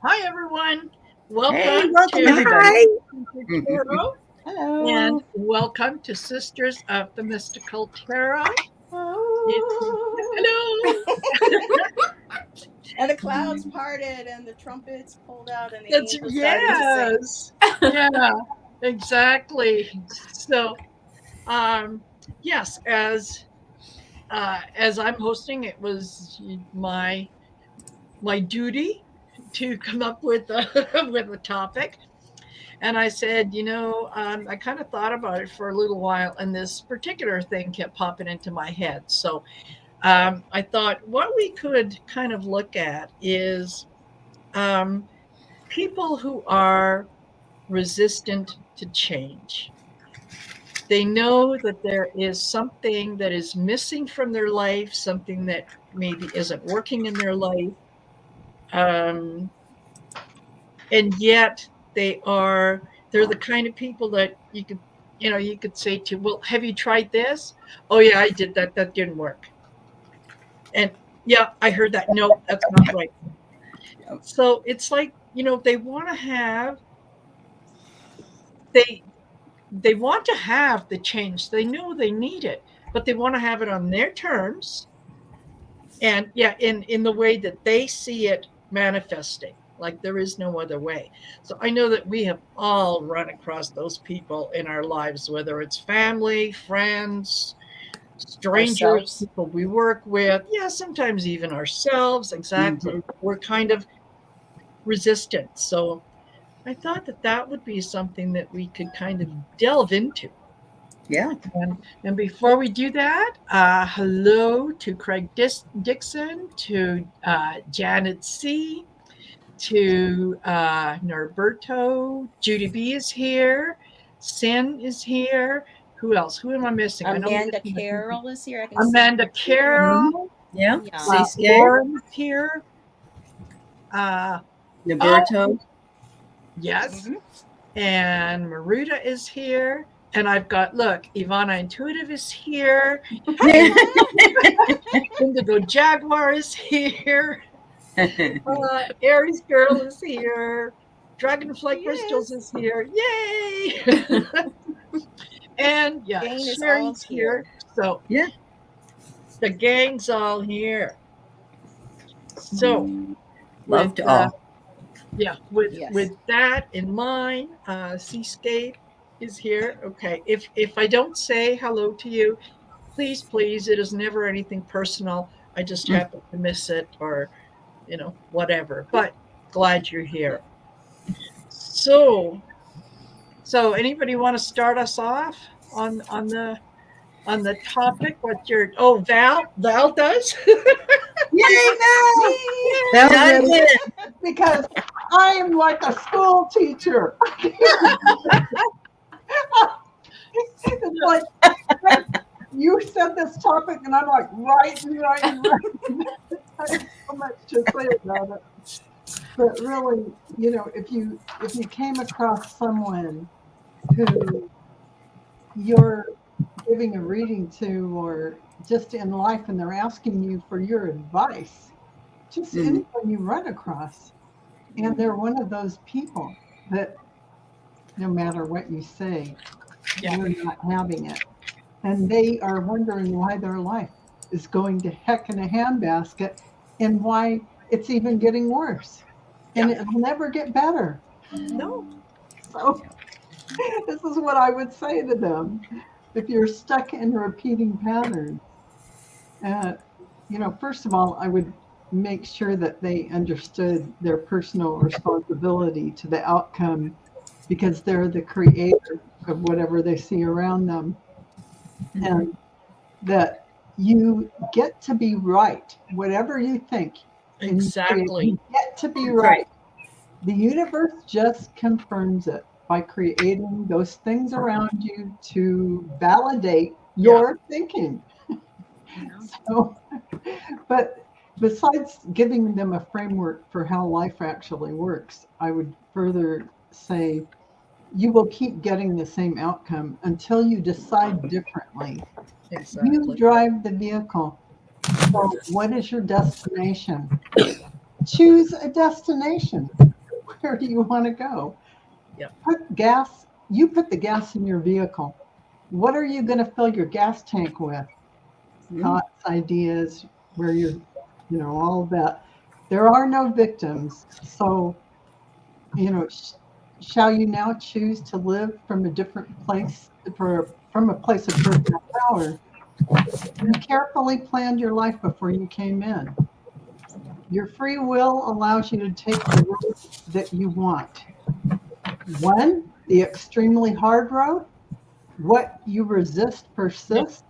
Hi, everyone. Hey, Welcome welcome to everybody. Sister Tarot, and Hello. welcome to Sisters of the Mystical Tarot. It's Oh. hello. And the clouds parted and the trumpets pulled out and the That's angels started to sing. yes, yeah, exactly. So, um, yes, as I'm hosting, it was my duty to come up with a with a topic. And I said, I kind of thought about it for a little while, and this particular thing kept popping into my head. So I thought what we could kind of look at is um, people who are resistant to change. They know that there is something that is missing from their life, something that maybe isn't working in their life. Um, and yet they're the kind of people that you could say to, well, have you tried this? Oh yeah, I did that, that didn't work. And yeah, I heard that, no, that's not right. So it's like, they want to have they they want to have the change. They know they need it, but they want to have it on their terms, and yeah, in the way that they see it manifesting, like there is no other way. So I know that we have all run across those people in our lives, whether it's family, friends, strangers, Ourselves. people we work with, yeah, sometimes even ourselves. Exactly, we're kind of resistant. So I thought that that would be something that we could kind of delve into. Yeah. And before we do that, hello to Craig Dixon, to Janet C., to Norberto. Judy B is here. Sin is here. Who else? Who am I missing? I know I'm Amanda missing a few people. Carroll is here. I can see. Amanda Carroll. Yeah, Yeah. Cece, Lauren's here. Uh, oh, Roberto. yes. Mhm. And Maruta is here. And I've got, look, Ivana Intuitive is here. Indigo Jaguar is here. Aries Girl is here. Dragonfly Crystals Yes. is here. Yay! And yeah, Jane is all Sherry's here. here. So Yeah. the gang's all here. So with Love to all. yeah, with Yes. with that in mind, Seascape is here. Okay. If I don't say hello to you, please, it is never anything personal. I just Mm. happen to miss it, or whatever. But glad you're here. So anybody want to start us off on the topic? What your Val does? Yay, no! That was Yay! ready. Because I am like a school teacher. It's like you said this topic, and I'm like writing. I have so much to say about it. But really, if you came across someone who you're giving a reading to, or just in life, and they're asking you for your advice, just anyone you run across, and they're one of those people that no matter what you say, Yeah. you're not having it. And they are wondering why their life is going to heck in a handbasket, and why it's even getting worse. And Yeah. it'll never get better. No. So this is what I would say to them. If you're stuck in repeating patterns, first of all, I would make sure that they understood their personal responsibility to the outcome, because they're the creator of whatever they see around them. And that you get to be right, whatever you think. And you Exactly. get to be That's right. right. The universe just confirms it by creating those things around you to validate your thinking. So, but besides giving them a framework for how life actually works, I would further say you will keep getting the same outcome until you decide differently. You Exactly. drive the vehicle. So, what is your destination? Choose a destination. where do you want to go? Yep. You put the gas in your vehicle. What are you going to fill your gas tank with? Thoughts, ideas, where you're, all of that. There are no victims. So, shall you now choose to live from a different place, from a place of personal power? You carefully planned your life before you came in. Your free will allows you to take the road that you want. One, the extremely hard road. What you resist persists.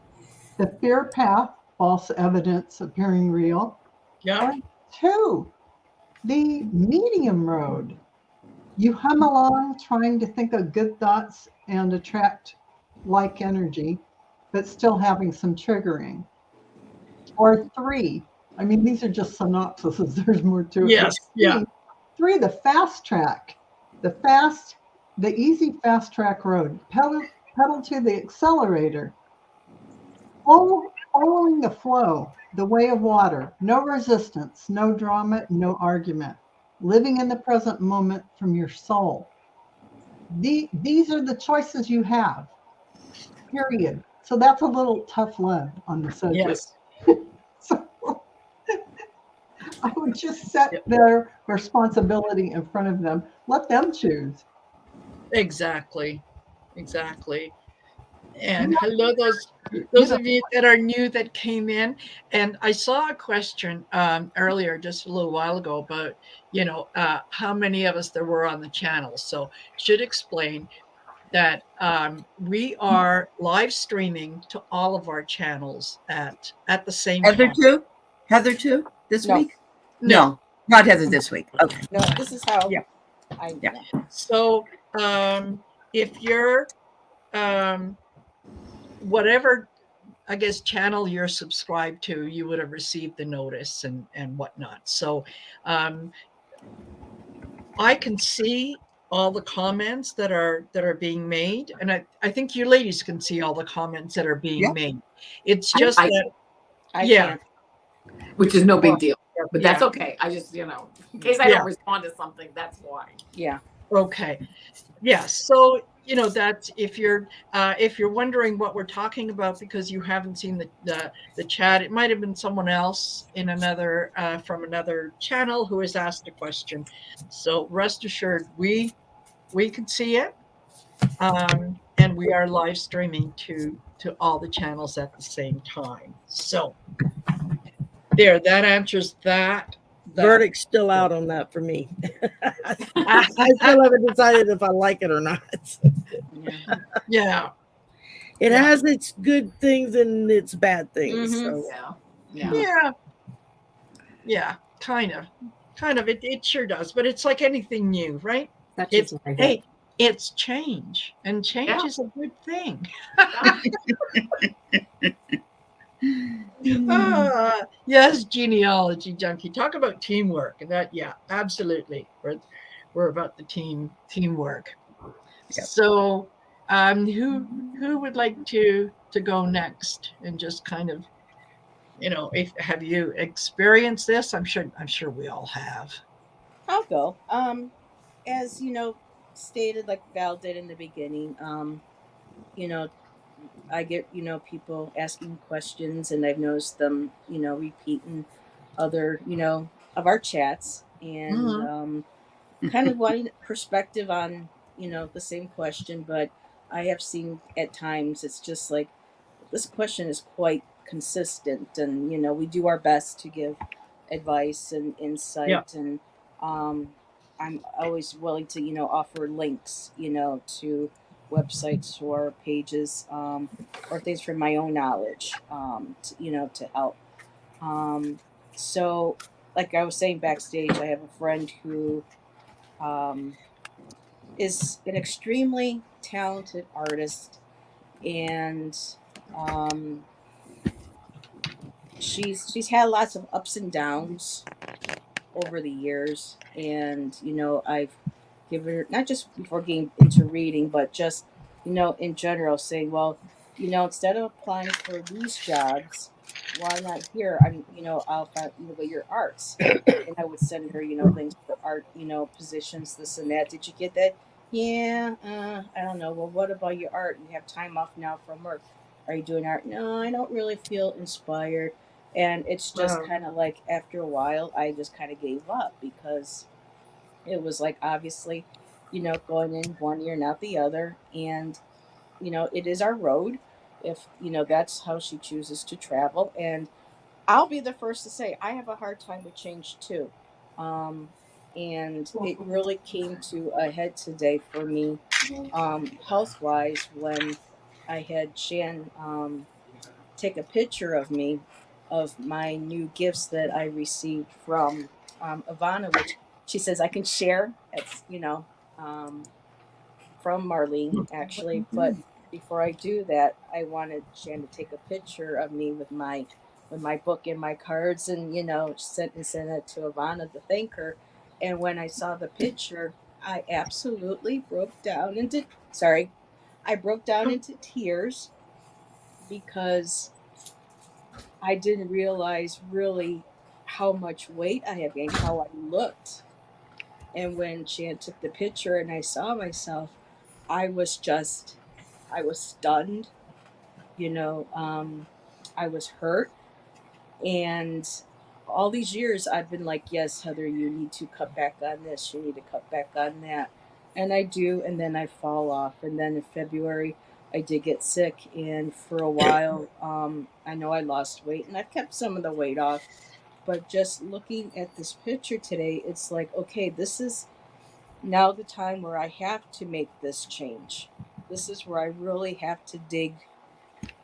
The fear path, false evidence appearing real. Yeah. And two, the medium road. You hum along trying to think of good thoughts and attract like energy, but still having some triggering. Or three, I mean, these are just synopses. There's more to it. Yes. Yeah. Three, the fast track. The easy fast track road. Pedal to the accelerator. Following the flow, the way of water. No resistance, no drama, no argument. Living in the present moment from your soul. These are the choices you have, period. So that's a little tough love on the subject. Yes. So I would just set their responsibility in front of them. Let them choose. Exactly. And hello, those of you that are new that came in. And I saw a question earlier, just a little while ago, about how many of us there were on the channel. So should explain that we are live streaming to all of our channels at the same Heather time. Heather too this week? No, not Heather this week. Okay. No, this is how. Yeah. So if you're whatever, I guess, channel you're subscribed to, you would have received the notice and whatnot. So I can see all the comments that are being made, and I think you ladies can see all the comments that are being made. It's just that I can't. Which is no big deal, but that's okay. I just, in case I don't respond to something, that's why. Yeah. Okay. Yeah. So that if you're wondering what we're talking about because you haven't seen the chat, it might have been someone else in another from another channel who has asked a question. So rest assured, we can see it, and we are live streaming to all the channels at the same time. So that answers that. Verdict's still out on that for me. I still haven't decided if I like it or not. Yeah. It has its good things and its bad things. Mm-hmm. So. Yeah. Kind of. It sure does. But it's like anything new, right? It's change, and change is a good thing. Yes, genealogy junkie. Talk about teamwork. That absolutely. We're about the teamwork. Yep. So who would like to go next and just kind of, have you experienced this? I'm sure we all have. I'll go. As stated, like Val did in the beginning, I get, people asking questions, and I've noticed them, repeating other, of our chats, and kind of wanting perspective on, the same question. But I have seen at times it's just like, this question is quite consistent, and, we do our best to give advice and insight, and I'm always willing to, offer links, to websites or pages, or things from my own knowledge, to help. So, like I was saying backstage, I have a friend who is an extremely talented artist, and she's had lots of ups and downs over the years, and I've given her, not just before getting into reading, but just in general, saying, well, instead of applying for these jobs, while I'm not here, I'll find, go your arts. And I would send her, links for art, positions, this and that. Did you get that? Yeah, I don't know. Well, what about your art? You have time off now from work. Are you doing art? No, I don't really feel inspired. And it's just Wow. kind of like after a while, I just kind of gave up because it was like obviously, going in one ear, not the other. And, it is our road if, that's how she chooses to travel. And I'll be the first to say I have a hard time with change too. Um, and it really came to a head today for me, health wise, when I had Shan take a picture of me of my new gifts that I received from Ivana, which she says I can share. It's, um, from Marlene actually. But before I do that, I wanted Shan to take a picture of me with my book and my cards, and send it to Ivana to thank her. And when I saw the picture, I absolutely broke down into sorry, I broke down into tears because I didn't realize really how much weight I had gained, how I looked. And when Shan took the picture and I saw myself, I was just I was stunned, you know. I was hurt. And all these years I've been like, yes, Heather, you need to cut back on this, you need to cut back on that. And I do, and then I fall off. And then in February, I did get sick. And for a while, I know I lost weight and I've kept some of the weight off. But just looking at this picture today, it's like, okay, this is now the time where I have to make this change. This is where I really have to dig,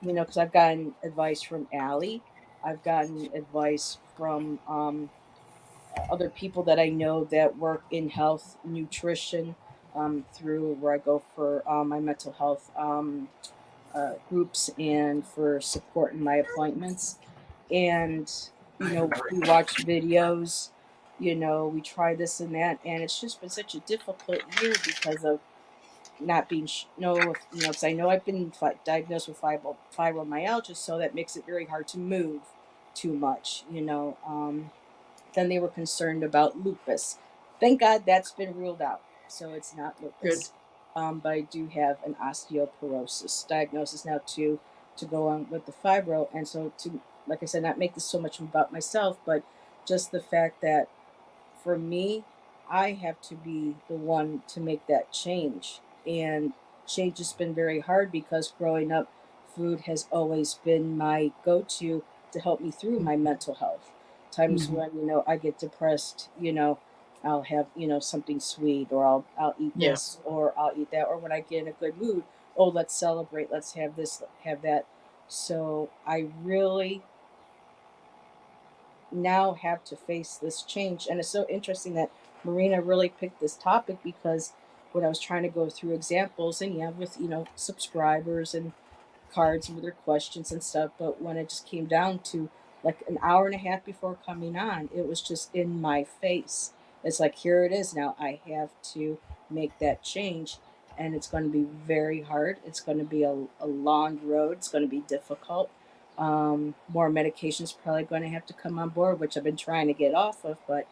because I've gotten advice from Allie. I've gotten advice from other people that I know that work in health, nutrition, through where I go for my mental health groups and for support in my appointments. And, we watch videos, we try this and that. And it's just been such a difficult year because of not being know if because I know I've been diagnosed with fibromyalgia, so that makes it very hard to move too much. Then they were concerned about lupus. Thank God that's been ruled out, so it's not Good. lupus. But I do have an osteoporosis diagnosis now too, to go on with the fibro, and so to, like I said, not make this so much about myself, but just the fact that for me, I have to be the one to make that change. And change has been very hard because growing up, food has always been my go to help me through my mental health. Times Mhm. when, I get depressed, I'll have, something sweet, or I'll eat Yeah. this or I'll eat that. Or when I get in a good mood, oh, let's celebrate, let's have this, have that. So I really now have to face this change. And it's so interesting that Marina really picked this topic because when I was trying to go through examples, and with, subscribers and cards with their questions and stuff, but when it just came down to like an hour and a half before coming on, it was just in my face. It's like, here it is now. I have to make that change. And it's going to be very hard. It's going to be a long road. It's going to be difficult. More medications probably going to have to come on board, which I've been trying to get off of, but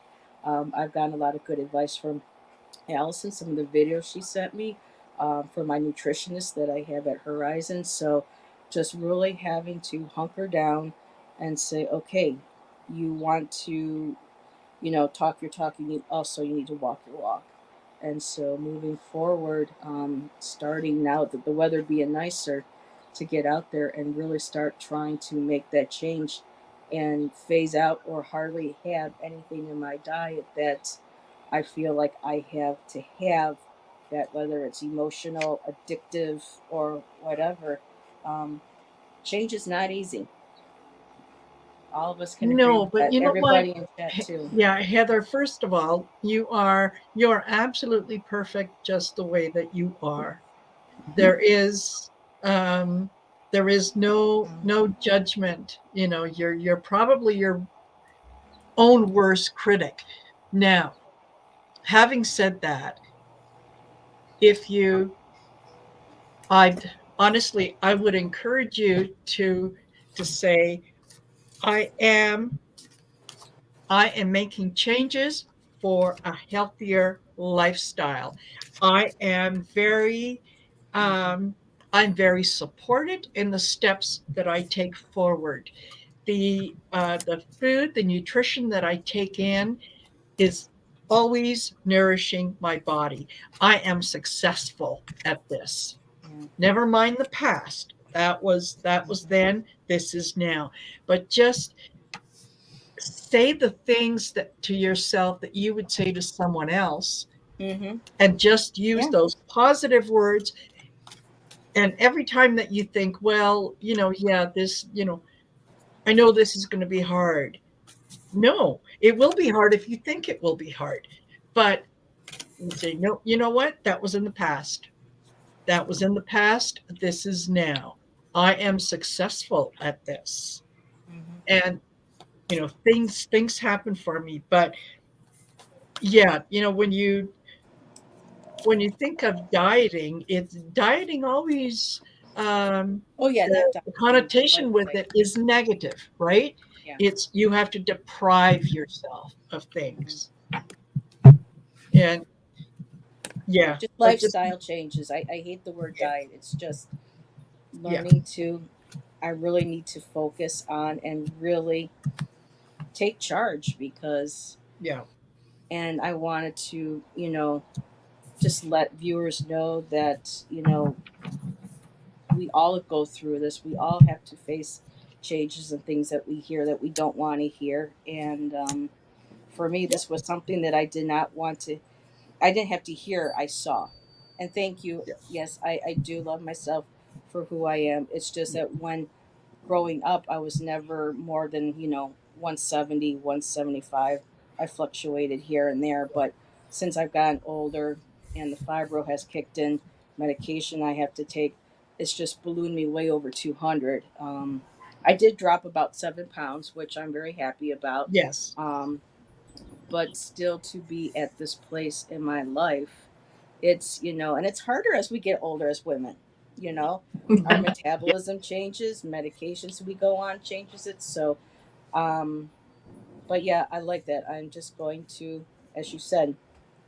I've gotten a lot of good advice from Allison, some of the videos she sent me, for my nutritionist that I have at Horizon. So just really having to hunker down and say, okay, you want to, talk your talk. You need to walk your walk. And so moving forward, starting now that the weather being nicer, to get out there and really start trying to make that change and phase out or hardly have anything in my diet that I feel like I have to have, that whether it's emotional, addictive, or whatever. Um, Change is not easy. All of us can agree No, with but that. you know what? Everybody in chat too. Yeah, Heather, first of all, you're absolutely perfect just the way that you are. There is um there is no judgment. You're probably your own worst critic. Now, having said that, if you I'd honestly I would encourage you to say, I am I am making changes for a healthier lifestyle. I am very um, I'm very supported in the steps that I take forward. The food, the nutrition that I take in is always nourishing my body. I am successful at this. Yeah. Never mind the past. That was then, this is now. But just say the things that to yourself that you would say to someone else, Mm-hmm. and just use Yeah. those positive words. And every time that you think, well, yeah, I know this is going to be hard. No, it will be hard if you think it will be hard. But you say, no, you know what? That was in the past. That was in the past. This is now. I am successful at this. Mm-hmm. And things happen for me. But yeah, when you think of dieting, it's dieting always Oh yeah, not the dieting, but connotation with like it is negative, right? yeah. It's you have to deprive yourself of Mm-hmm. things. And Yeah, yeah, just but just lifestyle changes. I hate the word yeah, diet. It's just yeah, learning to, I really need to focus on and really take charge because, yeah, and I wanted to, just let viewers know that, we all go through this. We all have to face changes and things that we hear that we don't want to hear. And for me, yeah, this was something that I did not want to, I didn't have to hear, I saw. And thank you. yeah, Yes, I do love myself for who I am. It's just that when growing up, I was never more than, 170, 175. I fluctuated here and there. But since I've gotten older and the fibro has kicked in, medication I have to take, it's just ballooned me way over 200. I did drop about 7 pounds, which I'm very happy about. yes, Um, but still to be at this place in my life, it's, and it's harder as we get older as women, you know our yeah, metabolism changes, medications we go on changes it. So um but yeah, I like that. I'm just going to, as you said,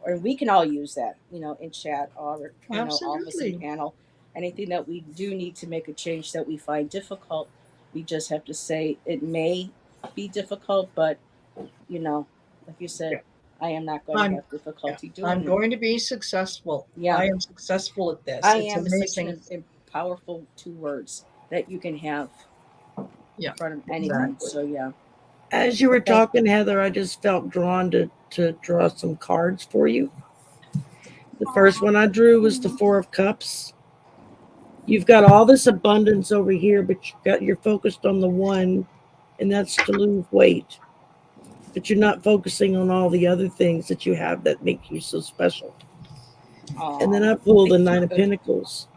or we can all use that, in chat, or all of us in absolutely. panel, anything that we do need to make a change that we find difficult, we just have to say it may be difficult, but like you said, Yeah, I am not going to I'm have yeah, difficulty I'm doing that. going to be successful. Yeah, I am successful at this. I It's am is such amazing. an powerful two words that you can have in Yeah, front of anyone. exactly. So yeah, As you were but thank talking, Heather, I just felt drawn to draw some cards for you. The first one I drew was the Four of Cups. You've got all this abundance over here, but you're focused on the one, and that's to lose weight. But you're not focusing on all the other things that you have that make you so special. And then oh, I pulled the thank Nine of you. Pentacles,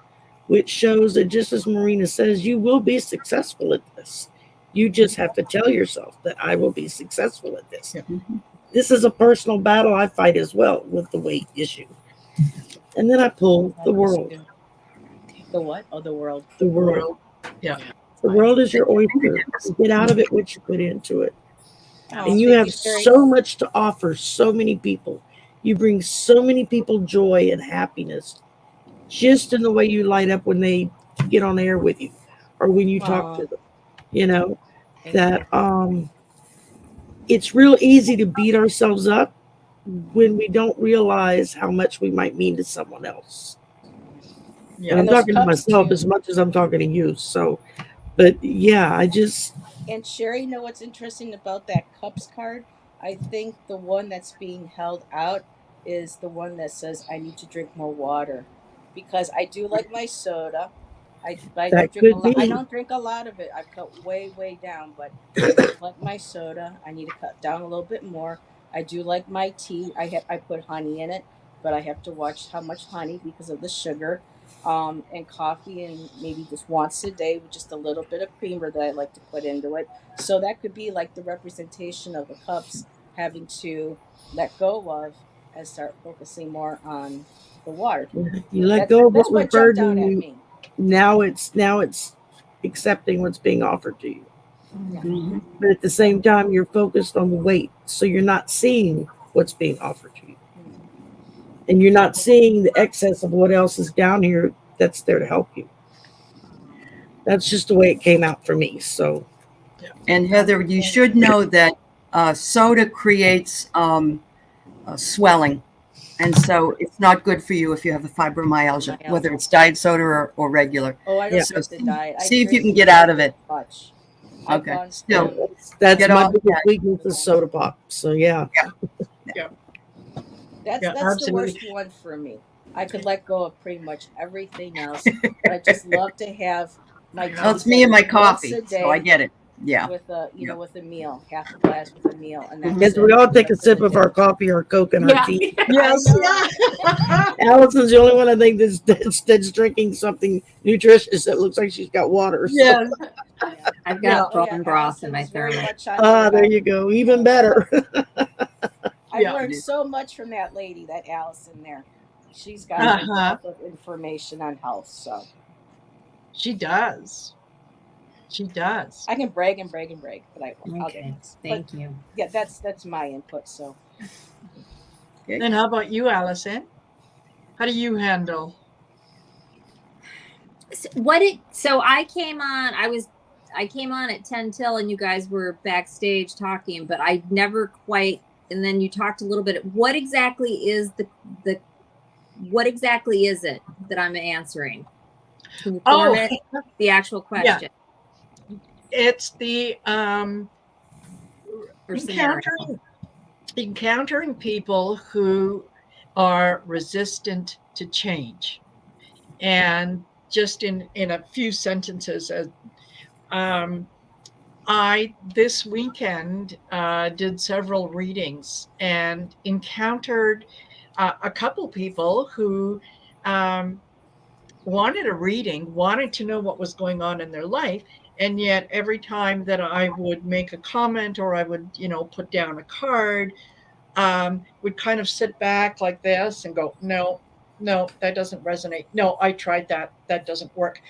which shows that just as Marina says, you will be successful at this. You just have to tell yourself that I will be successful at this. Yeah. This is a personal battle I fight as well with the weight issue. And then I pull I the was world. too. The what? Oh, the world. The The world. world. Yeah. The world is your oyster. You get out of it what you put into it. Oh, And you thank have you, Sherry. so much to offer so many people. You bring so many people joy and happiness just in the way you light up when they get on air with you or when you talk to Oh, them. You know, thank you. that it's real easy to beat ourselves up when we don't realize how much we might mean to someone else. And Yeah. I'm And those talking to cups myself too. as much as I'm talking to you. So, but yeah, I just, And Sherry, you know what's interesting about that cups card? I think the one that's being held out is the one that says I need to drink more water, because I do like my soda. I don't that drink a could lot. I be. don't drink a lot of it. I've cut way down, but I do like my soda. I need to cut down a little bit more. I do like my tea. I put honey in it, but I have to watch how much honey because of the sugar. And coffee, and maybe just once a day with just a little bit of creamer that I like to put into it. So that could be like the representation of the cups having to let go of and start focusing more on the water. You let That's go of what that's was what jumped out burdening at you. me. Now it's accepting what's being offered to you. Mhm. But at the same time, you're focused on the weight. So you're not seeing what's being offered to you. And you're not seeing the excess of what else is down here that's there to help you. That's just the way it came out for me. So, And Heather, you should know that soda creates swelling. And so it's not good for you if you have a fibromyalgia, whether it's diet soda or regular. Oh, I don't Yeah. drink the diet. I See if you drink can get out of it. much. I've Okay. gone Still, from- that's Get my off biggest that. weakness is soda pop. So yeah. That's Yeah, the absolutely. worst one for me. I could let go of pretty much everything else, but I just love to have my tea well, it's me and my once coffee, a day so I get it. Yeah. with a Yeah. with a meal, half a glass with a meal, and that's Because it. we all take a Rest sip the of day. our coffee or Coke and our Yeah. tea. Yes. I Yeah. Allison's the only one I think that's drinking something nutritious that looks like she's got water. So. Yes. I've Yeah. got bone broth in my Allison's very thermos. much on Ah, the there you go. Even better. I've Yeah. learned so much from that lady, that Allison there. She's got a wealth of information on health, so She does. She does. I can brag and brag and brag, but I'll Okay, thank you. yeah, that's my input. So Then how about you, Allison? How do you handle? So I came on. I came on at 10 till, and you guys were backstage talking, but I never quite. And then you talked a little bit. What exactly is the what exactly is it that I'm answering? Can you form it? The actual question. Yeah. It's the Or scenario. encountering people who are resistant to change. And just in a few sentences, I this weekend did several readings and encountered a couple people who wanted a reading, wanted to know what was going on in their life, and yet every time that I would make a comment or I would, put down a card, would kind of sit back like this and go, no, that doesn't resonate. No, I tried that. That doesn't work.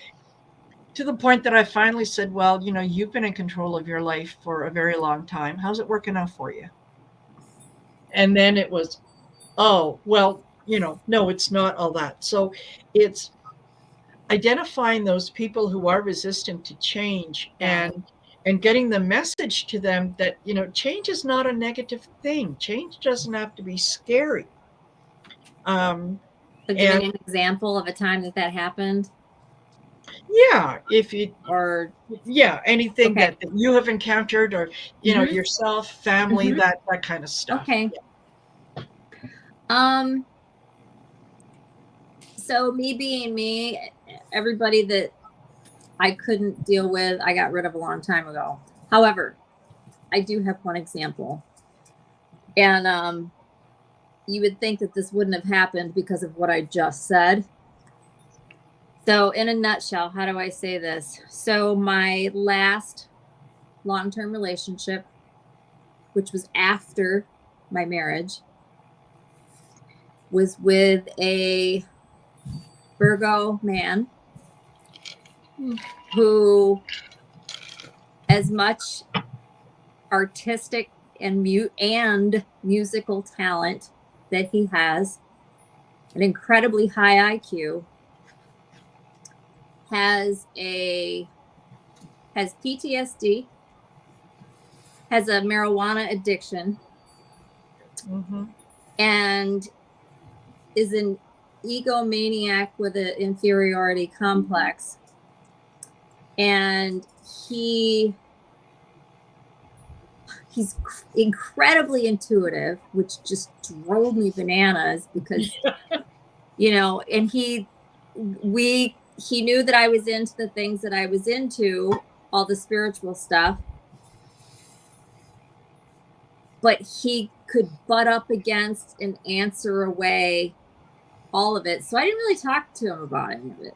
To the point that I finally said, well, you've been in control of your life for a very long time. How's it working out for you? And then it was, oh, well, no, it's not all that. So it's identifying those people who are resistant to change and getting the message to them that, change is not a negative thing. Change doesn't have to be scary. So give me an example of a time that happened. Yeah, anything Okay. that you have encountered, or yourself, family, that kind of stuff. Okay. So me being me, everybody that I couldn't deal with, I got rid of a long time ago. However, I do have one example. And you would think that this wouldn't have happened because of what I just said. So in a nutshell, how do I say this? So my last long-term relationship, which was after my marriage, was with a Virgo man who, as much artistic and musical talent that he has, an incredibly high IQ, has PTSD, has a marijuana addiction, and is an egomaniac with an inferiority complex. And he's incredibly intuitive, which just drove me bananas because, and he knew that I was into the things that I was into, all the spiritual stuff, but he could butt up against and answer away all of it. So I didn't really talk to him about any of it.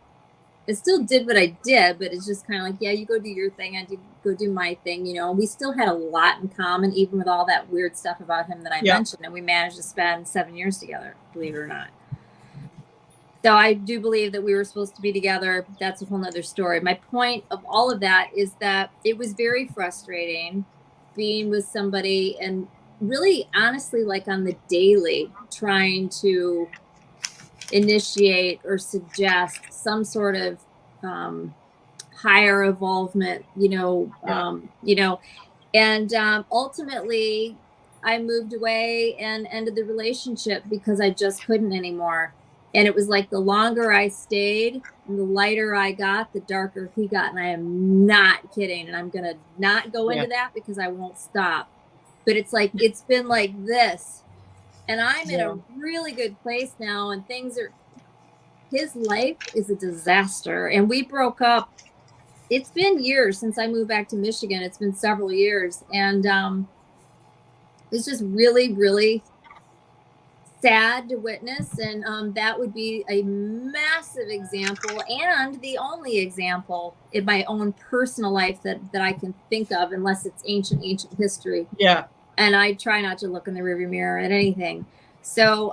I still did what I did, but it's just kind of like, yeah, you go do your thing, I go do my thing. We still had a lot in common, even with all that weird stuff about him that I mentioned, and we managed to spend 7 years together, believe it or not. So I do believe that we were supposed to be together. That's a whole nother story. My point of all of that is that it was very frustrating being with somebody and really honestly, like on the daily, trying to initiate or suggest some sort of higher involvement, and ultimately I moved away and ended the relationship because I just couldn't anymore. And it was like the longer I stayed and the lighter I got, the darker he got. And I am not kidding. And I'm going to not go into that because I won't stop. But it's like, it's been like this. And I'm in a really good place now. And his life is a disaster. And we broke up. It's been years since I moved back to Michigan. It's been several years. And it's just really, really sad to witness. And that would be a massive example and the only example in my own personal life that I can think of, unless it's ancient history. Yeah. And I try not to look in the rearview mirror at anything. So,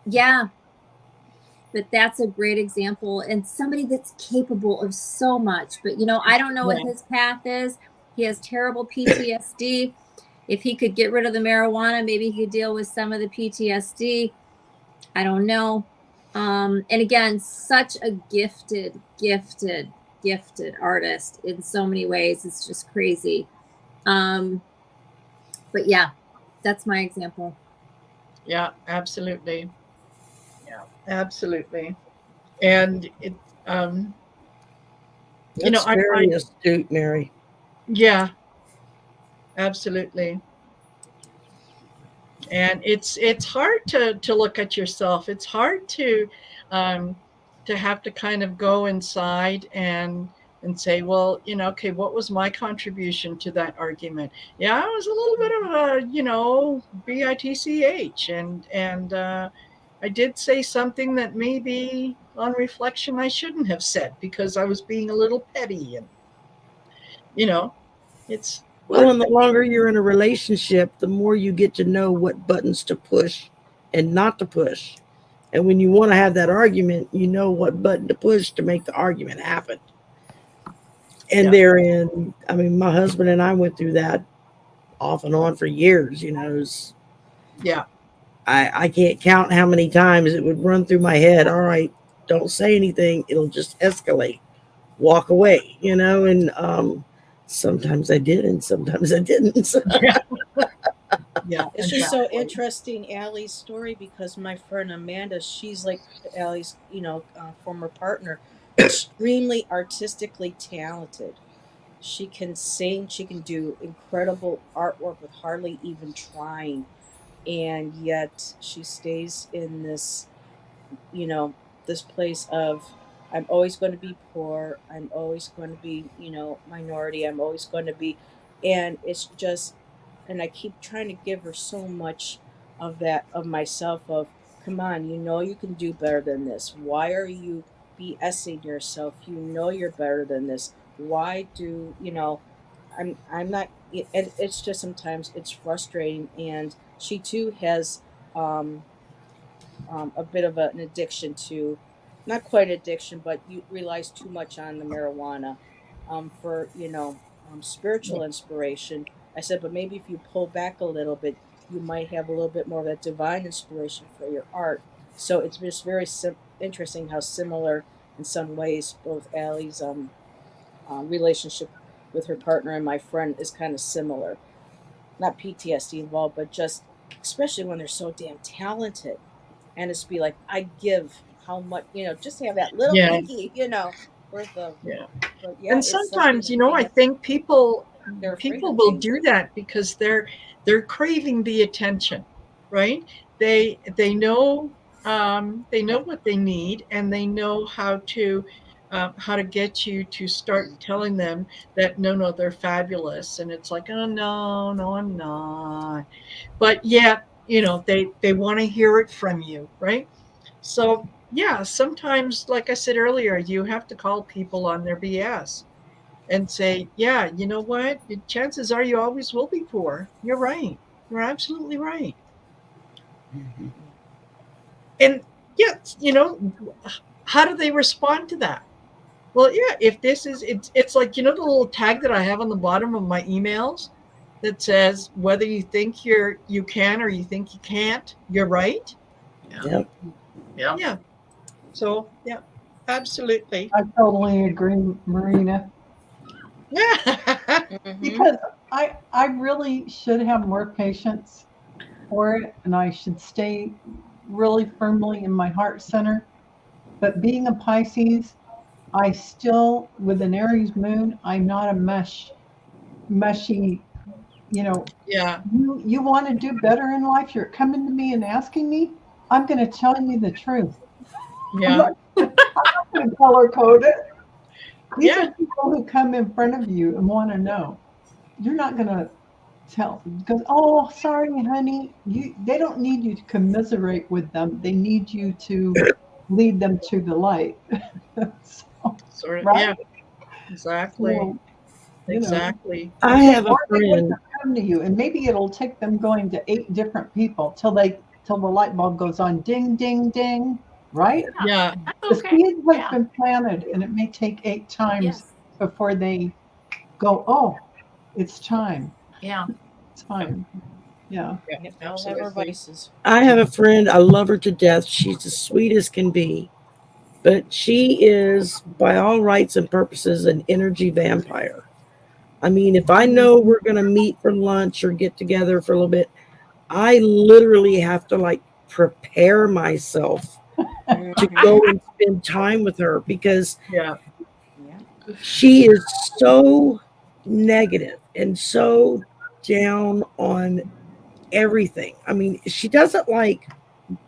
yeah. But that's a great example and somebody that's capable of so much. But, I don't know what his path is. He has terrible PTSD. If he could get rid of the marijuana, maybe he could deal with some of the PTSD. I don't know. And again, such a gifted artist in so many ways. It's just crazy. But yeah, that's my example. Yeah, absolutely. Yeah, absolutely. And it, That's very astute, Mary. Yeah, absolutely. And it's hard to look at yourself. It's hard to have to kind of go inside and say, well, okay, what was my contribution to that argument? Yeah, I was a little bit of a, bitch, and I did say something that maybe on reflection I shouldn't have said because I was being a little petty, and it's Well, and the longer you're in a relationship, the more you get to know what buttons to push and not to push. And when you want to have that argument, you know what button to push to make the argument happen. And therein, I mean, my husband and I went through that off and on for years, Yeah. I can't count how many times it would run through my head. All right, don't say anything. It'll just escalate. Walk away, and sometimes I did and sometimes I didn't. Yeah. It's just so interesting, Allie's story, because my friend Amanda, she's like Allie's, former partner, extremely artistically talented. She can sing, she can do incredible artwork with hardly even trying. And yet she stays in this place of, I'm always going to be poor, I'm always going to be, minority, I'm always going to be, and it's just, and I keep trying to give her so much of that, of myself, of, come on, you can do better than this. Why are you BSing yourself? You're better than this. Why do, I'm not, it's just sometimes it's frustrating. And she too has, a bit of an addiction to, not quite addiction, but you relies too much on the marijuana for, spiritual inspiration. I said, but maybe if you pull back a little bit, you might have a little bit more of that divine inspiration for your art. So it's just very interesting how similar in some ways both Allie's relationship with her partner and my friend is kind of similar. Not PTSD involved, but just especially when they're so damn talented, and it's be like, I give how much, just to have that little pinky, worth of. But yeah, and it's something sometimes, that they I have, think people they're afraid people of. will do that because they're craving the attention, right? They know what they need, and they know how to get you to start telling them that no, they're fabulous, and it's like, oh, no, I'm not. But yet, they want to hear it from you, right? So yeah, sometimes, like I said earlier, you have to call people on their BS and say, yeah, you know what? Chances are you always will be poor. You're right. You're absolutely right. Mhm. And yeah, That's, how do they respond to that? Well, yeah, if this is, it's like, the little tag that I have on the bottom of my emails that says whether you think you can or you think you can't, you're right. Yep. Yeah. Yeah. So, yeah, absolutely. I totally agree, Marina. Yeah. Mhm. Because I really should have more patience for it, and I should stay really firmly in my heart center. But being a Pisces, I still, with an Aries moon, I'm not a mushy, you know, Yeah. you want to do better in life, you're coming to me and asking me, I'm going to tell you the truth. I'm Yeah. not, I'm not going to color code it. These Yeah. are people who come in front of you and want to know. You're not going to tell because, oh, sorry, honey. They don't need you to commiserate with them. They need you to lead them to the light. So, Sort of. right? Yeah. Exactly. So, Exactly. I have a or they wouldn't friend. have come to you, and maybe it'll take them going to 8 different people till the light bulb goes on, ding, ding, ding. Right? Yeah. That's The okay. seed has Yeah. been planted, and it may take 8 times Yes. before they go, oh, it's time. Yeah. It's time. Yeah. Yeah. Yep, we all have our Absolutely. vices. I have a friend. I love her to death. She's as sweet as can be, but she is, by all rights and purposes, an energy vampire. I mean, if I know we're going to meet for lunch or get together for a little bit, I literally have to like prepare myself to Mhm. go and spend time with her because Yeah. Yeah. she is so negative and so down on everything. I mean, she doesn't like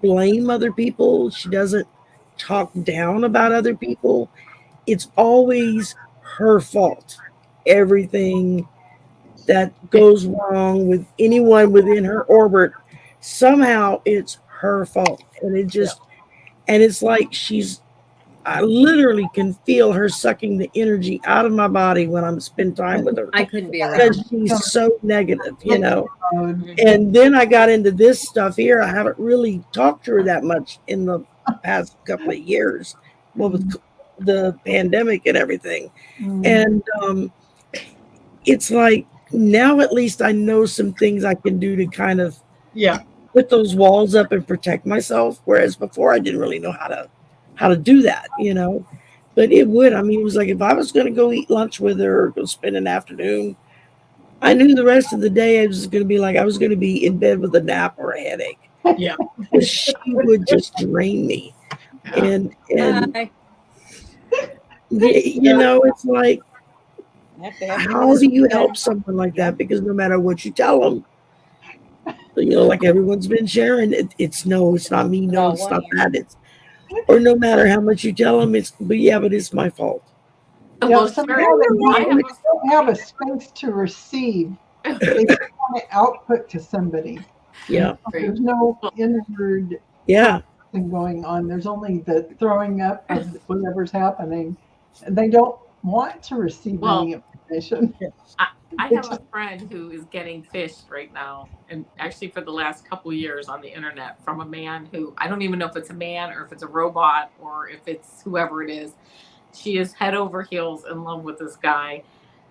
blame other people, she doesn't talk down about other people. It's always her fault. Everything that goes wrong with anyone within her orbit, somehow it's her fault. And it's like I literally can feel her sucking the energy out of my body when I'm spend time with her I couldn't be because around. she's so negative. Mhm. And then I got into this stuff here. I haven't really talked to her that much in the past couple of years, well, with the pandemic and everything. And it's like now at least I know some things I can do to kind of Yeah. put those walls up and protect myself. Whereas before I didn't really know how to do that, But it would. I mean, it was like if I was going to go eat lunch with her or go spend an afternoon, I knew the rest of the day I was going to be like I was going to be in bed with a nap or a headache. Yeah. Because she would just drain me, Yeah. and Hi. it's like I have to have maybe how this do you weekend. help someone like that? Because no matter what you tell them, like everyone's been sharing, it's no, it's not me, no, No, it's one not ear. that, or no matter how much you tell them, but it's my fault. Yeah, Well, somehow Sherry, they I have don't have a space to receive. They just want to output to somebody. Yeah, There's no inward yeah, thing going on. There's only the throwing up of whatever's happening. And they don't want to receive Well, any information. I have a friend who is getting fished right now, and actually for the last couple years on the internet from a man who I don't even know if it's a man or if it's a robot or if it's whoever it is. She is head over heels in love with this guy.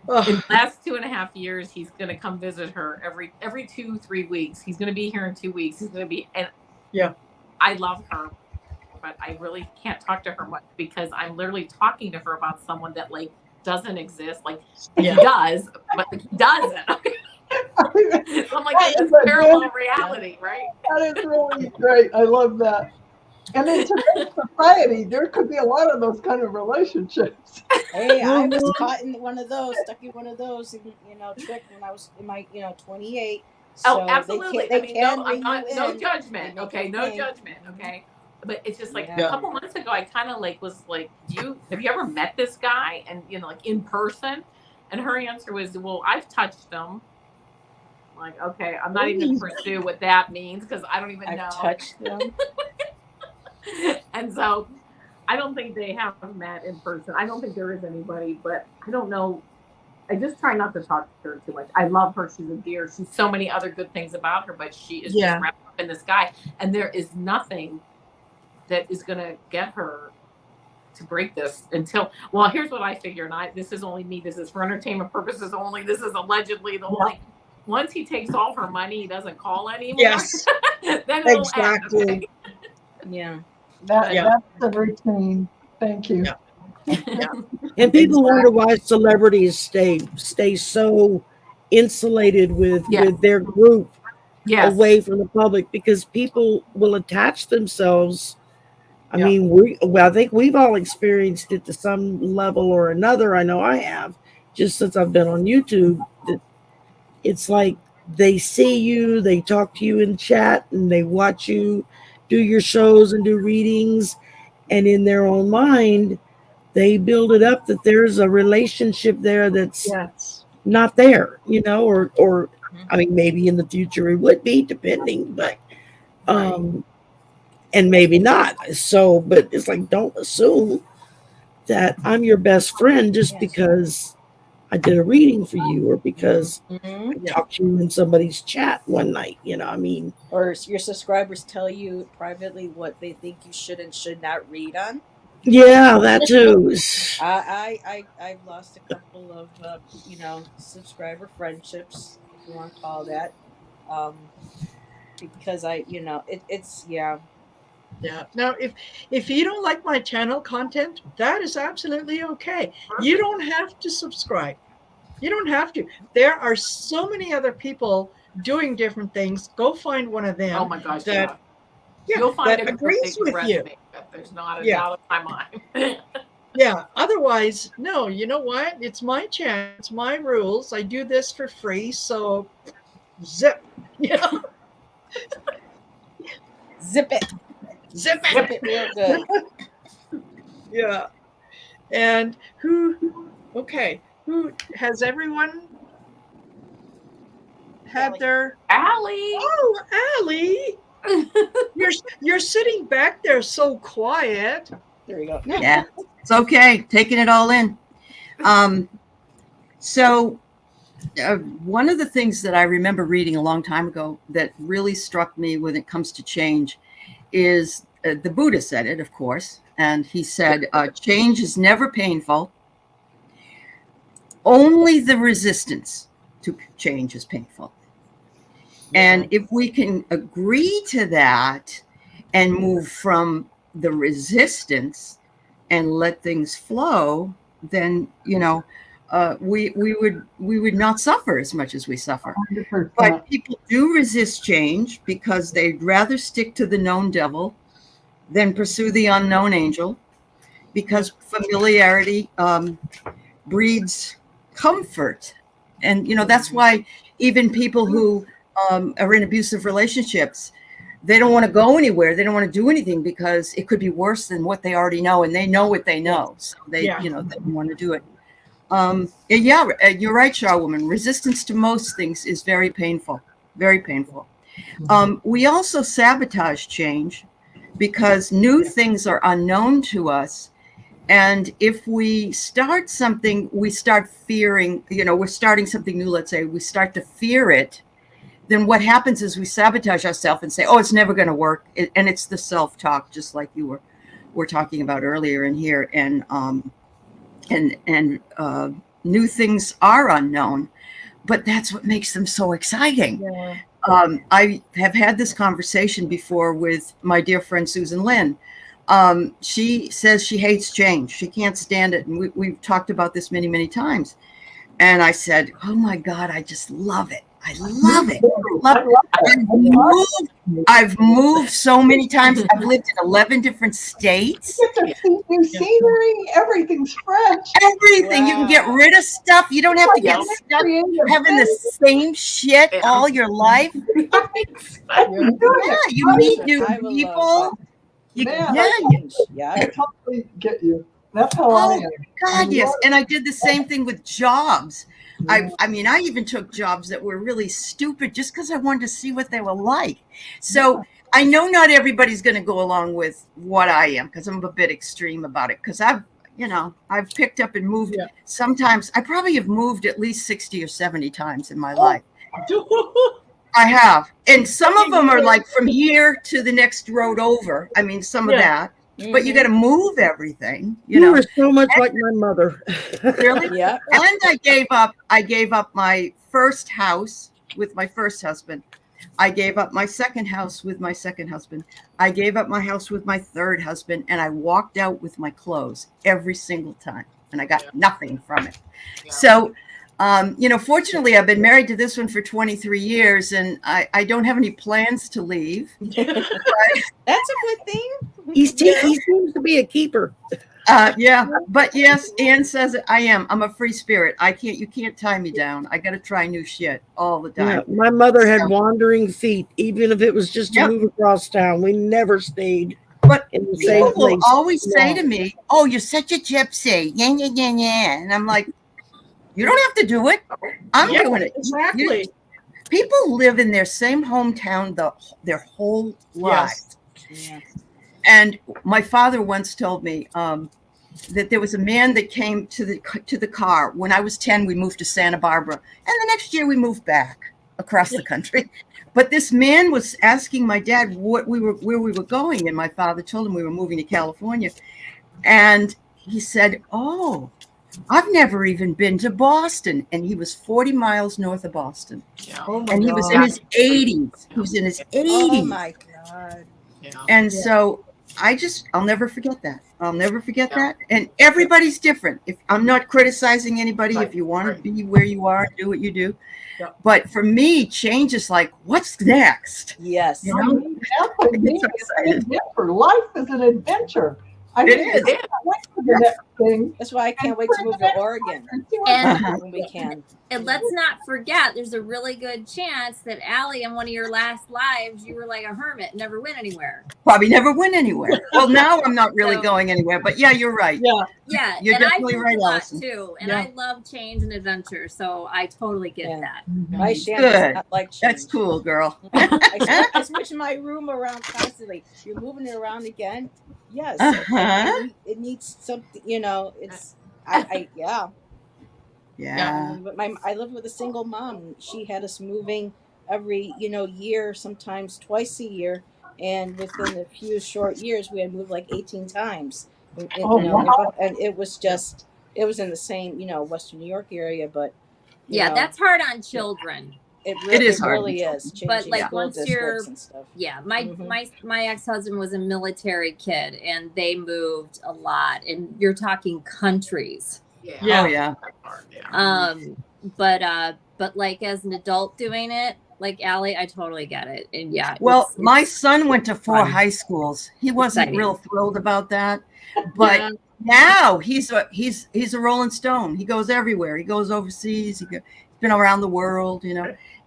In the last 2.5 years, he's going to come visit her every 2-3 weeks. He's going to be here in 2 weeks. He's going to be, and Yeah. I love her, but I really can't talk to her much because I'm literally talking to her about someone that like doesn't exist. Like Yeah. he does, but like, he doesn't. So I'm like, That this is is a parallel reality, right? That is really great. I love that. And in today's society, there could be a lot of those kind of relationships. Hey, I was caught in one of those, stuck in one of those, trick when I was in my, 28. So Oh, absolutely. They I mean, no, can I'm ring not, you no in. judgment. They make Okay. it a No thing. judgment. Okay. But it's just like Yeah. a couple months ago, I kind of like was like, have you ever met this guy? And, like in person? And her answer was, well, I've touched him. I'm like, okay, I'm not even going to pursue what that means because I don't even know. I've touched them. And so I don't think they have met in person. I don't think there is anybody, but I don't know. I just try not to talk to her too much. I love her. She's a dear. She's so many other good things about her, but she is just wrapped up in this guy. And there is nothing that is going to get her to break this until, well, here's what I figure, and this is only me, this is for entertainment purposes only, this is allegedly the only, once he takes all her money, he doesn't call anymore. Yes, Then it'll exactly. end, okay? Yeah. That's the routine. Thank you. Yeah. And people wonder why celebrities stay so insulated with their group Yes. away from the public, because people will attach themselves. I Yeah. mean, I think we've all experienced it to some level or another. I know I have, just since I've been on YouTube. That it's like they see you, they talk to you in chat, and they watch you do your shows and do readings, and in their own mind, they build it up that there's a relationship there that's Yes. not there, or I mean, maybe in the future it would be, depending, but and maybe not. So, but it's like, don't assume that I'm your best friend just because I did a reading for you, or because I talked to you in somebody's chat one night. I mean, or your subscribers tell you privately what they think you should and should not read on. Yeah, that too. I've lost a couple of subscriber friendships, if you want to call that, because it's Yeah. Now, if you don't like my channel content, that is absolutely okay. You don't have to subscribe. You don't have to. There are so many other people doing different things. Go find one of them. Oh my gosh, that you'll find that a group agrees that with you. resonate with. There's not a doubt in my mind. Yeah. Otherwise, no. You know what? It's my channel. It's my rules. I do this for free. So, zip. Zip it. Zip it real good. Yeah. And who has everyone had their Allie? Oh, Allie. You're sitting back there so quiet. There you go. Yeah, it's okay. Taking it all in. So one of the things that I remember reading a long time ago that really struck me when it comes to change is the Buddha said it, of course. And he said, change is never painful. Only the resistance to change is painful. And if we can agree to that and move from the resistance and let things flow, then, we would not suffer as much as we suffer. 100%. But people do resist change because they'd rather stick to the known devil than pursue the unknown angel, because familiarity breeds comfort. And, that's why even people who are in abusive relationships, they don't want to go anywhere. They don't want to do anything because it could be worse than what they already know. And they know what they know. So they don't want to do it. You're right, Charwoman. Resistance to most things is very painful, very painful. We also sabotage change because new things are unknown to us. And if we start something, we start fearing, we're starting something new, let's say, we start to fear it, then what happens is we sabotage ourselves and say, oh, it's never going to work. And it's the self-talk, just like you were talking about earlier in here. And new things are unknown, but that's what makes them so exciting. Yeah. I have had this conversation before with my dear friend Susan Lynn. She says she hates change. She can't stand it. And we've talked about this many, many times. And I said, oh my God, I just love it. I love it. I've moved so many times. I've lived in 11 different states. You get to see new scenery. Everything's fresh. Everything. Wow. You can get rid of stuff. You don't have to get stuck having the same shit all your life. You meet new people. I totally get you. That's how I am. God, yes. And I did the same thing with jobs. I mean, I even took jobs that were really stupid just because I wanted to see what they were like. So I know not everybody's going to go along with what I am, because I'm a bit extreme about it. Because I've picked up and moved. Sometimes I probably have moved at least 60 or 70 times in my life. I have. And some of them are like from here to the next road over. I mean, some of that. But you got to move everything, you know. Are so much like my mother. Really? Yeah. And I gave up my first house with my first husband. I gave up my second house with my second husband. I gave up my house with my third husband, and I walked out with my clothes every single time, and I got nothing from it. Yeah. So, fortunately, I've been married to this one for 23 years, and I don't have any plans to leave. That's a good thing. He seems to be a keeper. Yeah, but yes, Ann says it. I am. I'm a free spirit. You can't tie me down. I got to try new shit all the time. Yeah, my mother had wandering feet, even if it was just to move across town. We never stayed but in the same people will place. always say to me, "Oh, you're such a gypsy." Yeah, yeah, yeah, yeah. And I'm like, you don't have to do it. I'm doing it. Exactly. People live in their same hometown their whole lives. Yeah. And my father once told me that there was a man that came to the car. When I was 10, we moved to Santa Barbara. And the next year we moved back across the country. But this man was asking my dad where we were going. And my father told him we were moving to California. And he said, "Oh, I've never even been to Boston." And he was 40 miles north of Boston. Yeah. Oh my And he God. was in his 80s. He was in his 80s. Oh my God. Yeah. And so I'll never forget that. I'll never forget that. And everybody's different. If I'm not criticizing anybody, if you want to be where you are, do what you do. But for me, change is like, what's next? Yes. You know? That's me. It's an adventure. Life is an adventure. I It mean, is. I can't wait for the next thing. That's why I can't wait to move to Oregon And see what And- happens. when we can. And let's not forget, there's a really good chance that Allie, in one of your last lives, you were like a hermit, never went anywhere. Probably never went anywhere. Well, now I'm not really So- going anywhere. But yeah, you're right. Yeah. Yeah, You're and I definitely moved right, a lot Allison. too, and Yeah. I love change and adventure, so I totally get Yeah. that. My Shan Good. does not like change. That's cool, girl. I switch my room around constantly. You're moving it around again? Yes. Uh-huh. It needs something, it's, yeah. Yeah. But I lived with a single mom. She had us moving every, year, sometimes twice a year. And within a few short years, we had moved like 18 times. Oh, wow. And it was just, it was in the same, Western New York area, but Yeah, that's hard on children. It is hard. really is. But, Changing like, school once you're- districts and stuff. Yeah, my Mhm. my ex-husband was a military kid, and they moved a lot, and you're talking countries. Yeah. Oh, yeah. That part, yeah. But like as an adult doing it, like Allie, I totally get it, and yeah. Well, it's my son went to 4 fun. high schools. He wasn't Exciting. real thrilled about that, but Yeah. now he's a Rolling Stone. He goes everywhere. He goes overseas. He's been around the world,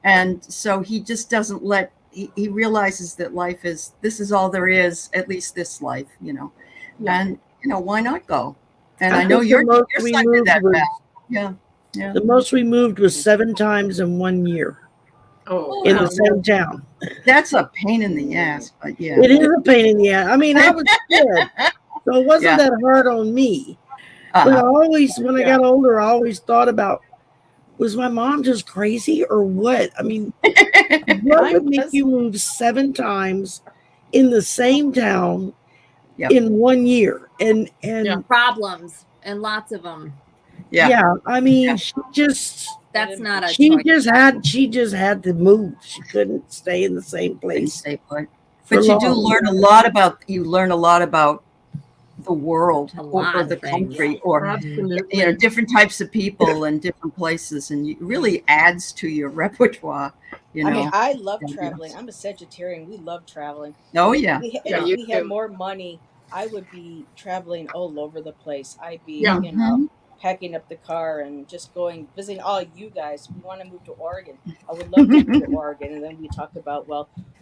and so he just doesn't let. He realizes that this is all there is. At least this life, Yeah. and why not go? And I I know think your the most son we did moved that was- back. Yeah. The most we moved was 7 times in 1 year Oh, in wow. the same town. That's a pain in the ass, but yeah. It is a pain in the ass. I mean, I was kid, so it wasn't Yeah. that hard on me. But I always, when I got older, I always thought about, was my mom just crazy or what? I mean, what would make you move 7 times in the same town Yep. in 1 year? And problems and lots of them. yeah, I mean, Yeah. That's not a she choice. just had to move. She couldn't stay in the same place. Stay put. for But you do long. learn a lot about the world A or lot the of things. country or Absolutely. different types of people and different places, and it really adds to your repertoire. I mean, I love traveling. I'm a Sagittarian. We love traveling. Oh yeah. If you we had too. more money, I would be traveling all over the place. I'd be, Yeah. packing up the car and just visiting all you guys. We want to move to Oregon. I would love to move to Oregon. And then we talk about,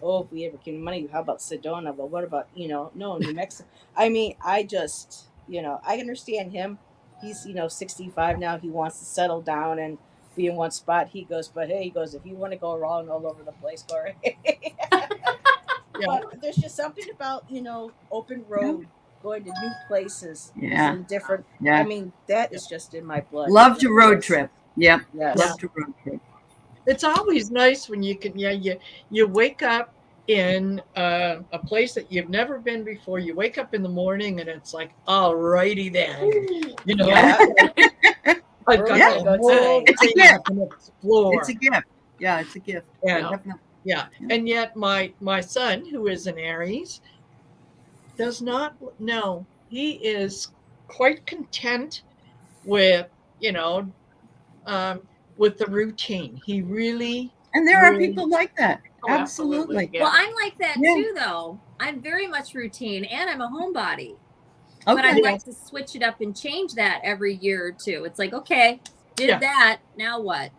if we ever get money, how about Sedona? Well, what about, no, New Mexico? I mean, I just, I understand him. He's, 65 now. He wants to settle down and be in one spot. He goes, if you want to go around all over the place, go ahead. But there's just something about, open road, going to new places, Yeah. different. Yeah. I mean, that is just in my blood. Loved a road trip. Yep. Yes. Loved a road trip. It's always nice when you can, you wake up in a place that you've never been before. You wake up in the morning and it's like, all righty then, Yeah. I've got Yeah. the Go whole today. It's a thing gift. I can explore. It's a gift. Yeah, it's a gift. And Definitely. yeah, and yet my son, who is an Aries, does not know. He is quite content with, you know, um, with the routine. He really, And there are really, people like that. Oh, absolutely. Absolutely. Yeah. Well, I'm like that Yeah. too, though. I'm very much routine, and I'm a homebody. Okay. But I'd like to switch it up and change that every year or two. It's like, okay, did Yeah. that. Now what?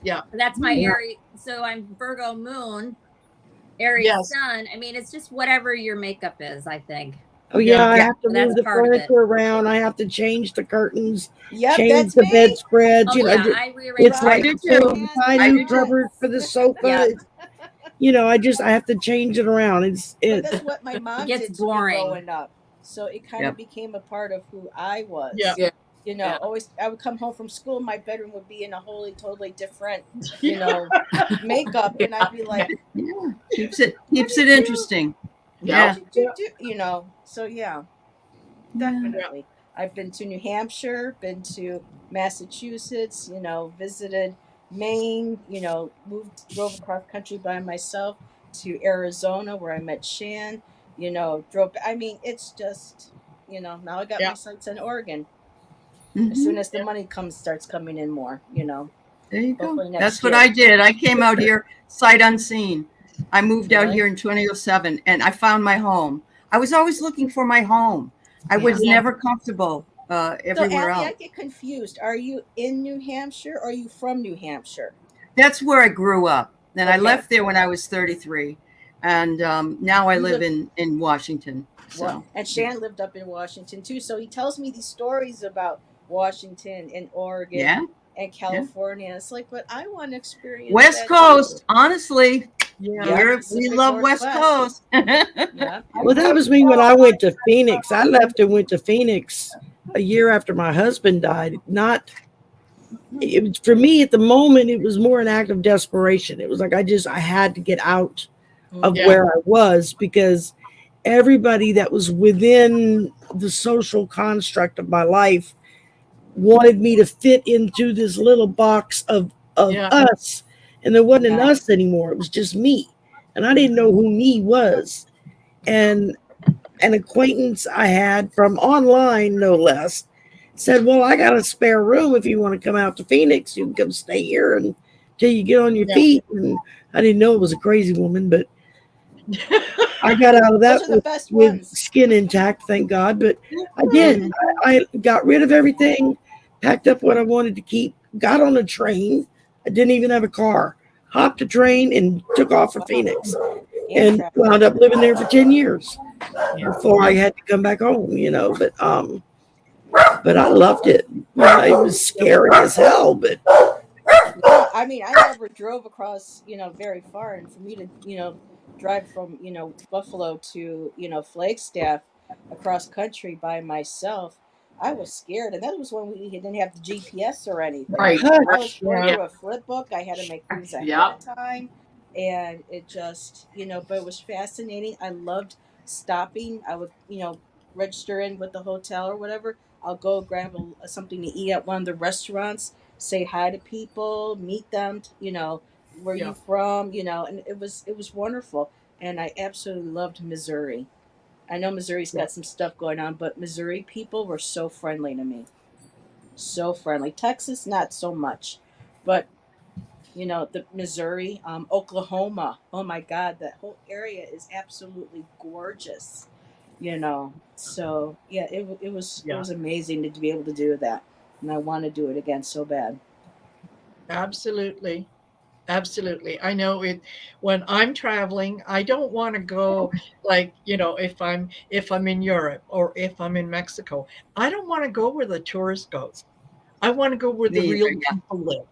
Yeah. That's my Yeah. Aries. So I'm Virgo moon, Aries Yes. sun. I mean, it's just whatever your makeup is, I think. Oh yeah, Yeah. I Yeah. have to That's move the part of it. furniture around. I have to change the curtains, Yep, change that's the me. bedspreads. Oh, You know, yeah, I rearrange it's Right. I like do change too. if I I new do too. cover for the sofa. Yeah. You know, I have to change it around. But that's what my mom gets did to me boring. growing up. So it kind Yep. of became a part of who I was. Yeah. Yeah. You know, Yeah. always I would come home from school, my bedroom would be in a totally different, you know, makeup, and I'd be like, Yeah. Keeps it interesting. Yeah. "What did you do?" You know. So yeah, Yeah. definitely. I've been to New Hampshire, been to Massachusetts, you know, visited Maine, you know, drove across country by myself to Arizona where I met Shan, you know, I mean, it's just, you know, now I got Yeah. my sights on Oregon. As soon Mhm. as the money starts coming in more, you know, There you go. hopefully That's next what year. I did. I came out here sight unseen. I moved out Really? here in 2007 and I found my home. I was always looking for my home. I was Yeah. never comfortable So everywhere Allie, I else. get confused. Are you in New Hampshire or are you from New Hampshire? That's where I grew up. Then I Okay. left there when I was 33. And now I You live live- in Washington. Well, So, and Shan lived up in Washington too. So he tells me these stories about Washington and Oregon yeah. and California. It's like, but I want to experience West that Coast, too. honestly, Yeah, we Pacific love West Northwest. Coast. Yeah. Well, that was me when I went to Phoenix. I left and went to Phoenix a year after my husband died. For me at the moment, it was more an act of desperation. It was like I had to get out of Yeah. where I was because everybody that was within the social construct of my life wanted me to fit into this little box of Yeah. us, and there wasn't an Yeah. us anymore. It was just me, and I didn't know who me was. And an acquaintance I had from online, no less, said, "Well, I got a spare room if you want to come out to Phoenix. You can come stay here until you get on your Yeah. feet." And I didn't know it was a crazy woman, but I got out of that Those are the best with ones. skin intact, thank God. But I did. I got rid of everything, packed up what I wanted to keep, got on a train. I didn't even have a car. Hopped a train and took off for Phoenix and Amtrak. wound up living there for 10 years Yeah. before I had to come back home, you know. But I loved it. It was scary as hell, but No, I mean, I never drove across, you know, very far. And for me to, you know, drive from, you know, Buffalo to, you know, Flagstaff across country by myself, I was scared. And that was when we didn't have the GPS or anything. Right. I hush. was going Yeah. through a flip book. I had to make things ahead Yep. of time. And it just, you know, but it was fascinating. I loved stopping. I would, you know, register in with the hotel or whatever. I'll go grab something to eat at one of the restaurants, say hi to people, meet them, you know, where Yeah. you from, you know, and it was wonderful. And I absolutely loved Missouri. I know Missouri's got some stuff going on, but Missouri people were so friendly to me. So friendly. Texas, not so much. But, you know, the Missouri, Oklahoma, oh my God, that whole area is absolutely gorgeous. You know, so yeah, it Yeah. was amazing to be able to do that, and I want to do it again so bad. Absolutely. Absolutely. I know it when I'm traveling, I don't want to go like, if I'm in Europe or if I'm in Mexico. I don't want to go where the tourist goes. I want to go where the Me either. real Yeah. people live,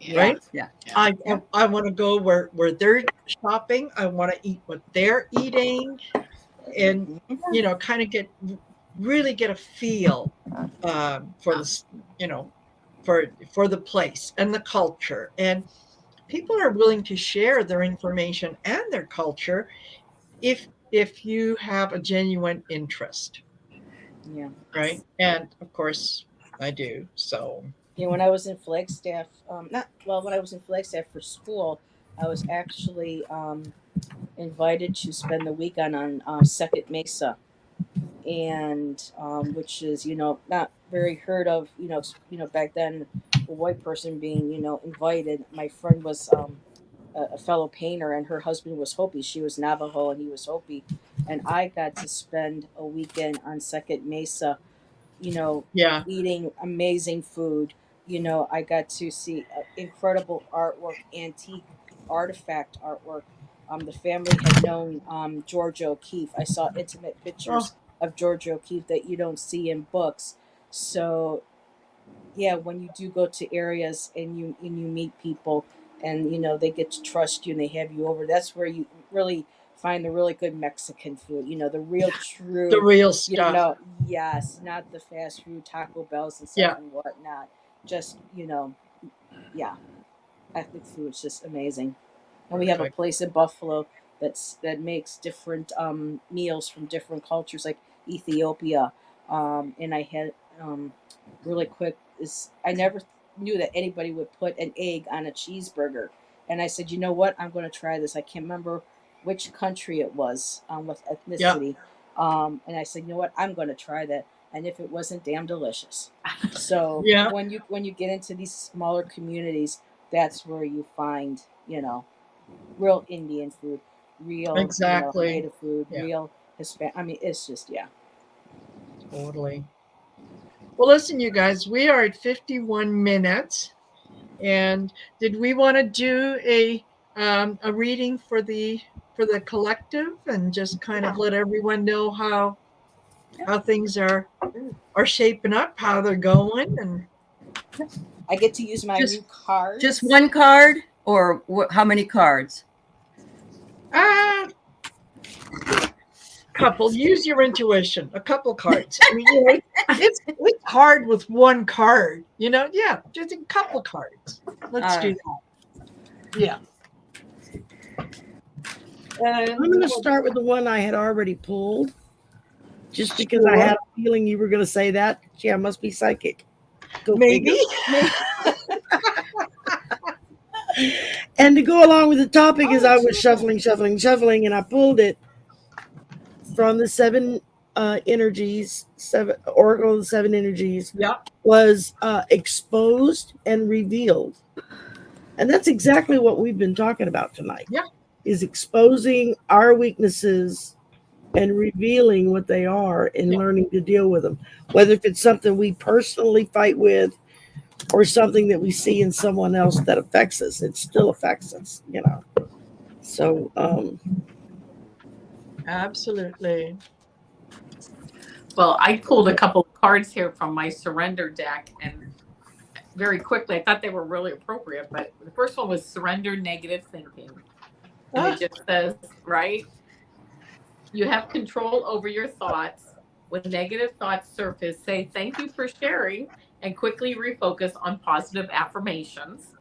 Yeah. right? Yeah. I Yeah. I want to go where they're shopping. I want to eat what they're eating and kind of really get a feel for this, for the place and the culture. And people are willing to share their information and their culture if you have a genuine interest, Yeah. right? And of course, I do. So Yeah, when I was in Flagstaff, not well, when I was in Flagstaff for school, I was actually invited to spend the weekend on Second Mesa, and which is not very heard of. Back then, a white person being invited. My friend was a fellow painter, and her husband was Hopi. She was Navajo, and he was Hopi, and I got to spend a weekend on Second Mesa, you know, yeah. eating amazing food. I got to see incredible artwork, antique artifact artwork. The family had known George O'Keeffe. I saw intimate Oh, pictures of George O'Keeffe that you don't see in books. So yeah, when you do go to areas and you meet people, and they get to trust you and they have you over, that's where you really find the really good Mexican food. The real the true, real stuff. yes, not the fast food Taco Bells and stuff Yeah. and whatnot. Just yeah, ethnic food is just amazing. And we have a Perfect. place in Buffalo that makes different meals from different cultures, like Ethiopia. And I had really quick is I never knew that anybody would put an egg on a cheeseburger, and I said, you know what, I'm going to try this. I can't remember which country it was, with Yeah. ethnicity, and I said, you know what, I'm going to try that. And if it wasn't damn delicious. So Yeah. when you get into these smaller communities, that's where you find real Indian food, real Exactly. native food, Yeah. real Hispanic. I mean, it's just yeah. Totally. Well, listen, you guys, we are at 51 minutes. And did we want to do a reading for the collective and just kind of let everyone know how things are shaping up, how they're going, and I get to use my new Just cards. one card, or how many cards? ah, couple use your intuition. A couple cards. I mean, it's hard with one card. Yeah, just a couple cards. Let's do that. Yeah. I'm going to start with the one I had already pulled, just because I Sure. had a feeling you were going to say that. Gee, I must be psychic. Go Maybe. figure. And to go along with the topic, as I was shuffling, and I pulled it from the seven energies, Oracle of the Seven Energies, Yeah. was exposed and revealed. And that's exactly what we've been talking about tonight. Yeah. Is exposing our weaknesses and revealing what they are and learning to deal with them. Whether if it's something we personally fight with or something that we see in someone else that affects us, it still affects us, So Absolutely. Well, I pulled a couple of cards here from my surrender deck, and very quickly, I thought they were really appropriate. But the first one was surrender negative thinking. And it just says, right? You have control over your thoughts. When negative thoughts surface, say thank you for sharing and quickly refocus on positive affirmations.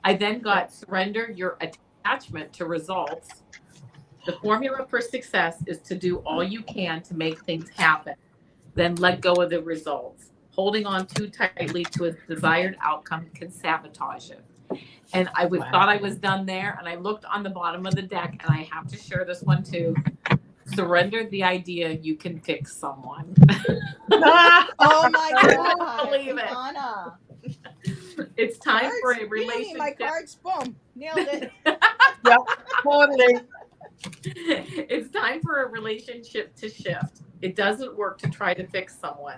I then got surrender your attachment to results. The formula for success is to do all you can to make things happen, then let go of the results. Holding on too tightly to a desired outcome can sabotage it. And I thought I was done there, and I looked on the bottom of the deck, and I have to share this one too. Surrender the idea you can fix someone. Oh my God, Believe it. Anna. It's time Cards, for a give me relationship. my cards, boom, nailed it. Yeah, totally. It's time for a relationship to shift. It doesn't work to try to fix someone.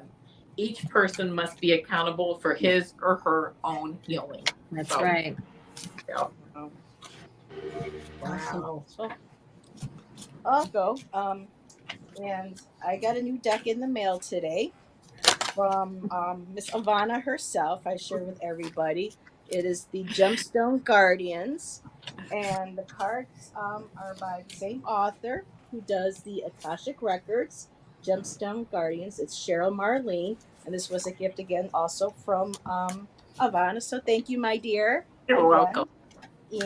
Each person must be accountable for his or her own healing. That's right. Yeah. Wow. So I'll go. And I got a new deck in the mail today from Miss Ivana herself. I share with everybody. It is the Gemstone Guardians, and the cards are by the same author who does the Akashic Records, Gemstone Guardians. It's Cheryl Marlene, and this was a gift again, also from Ivana. So thank you, my dear. You're Again. welcome.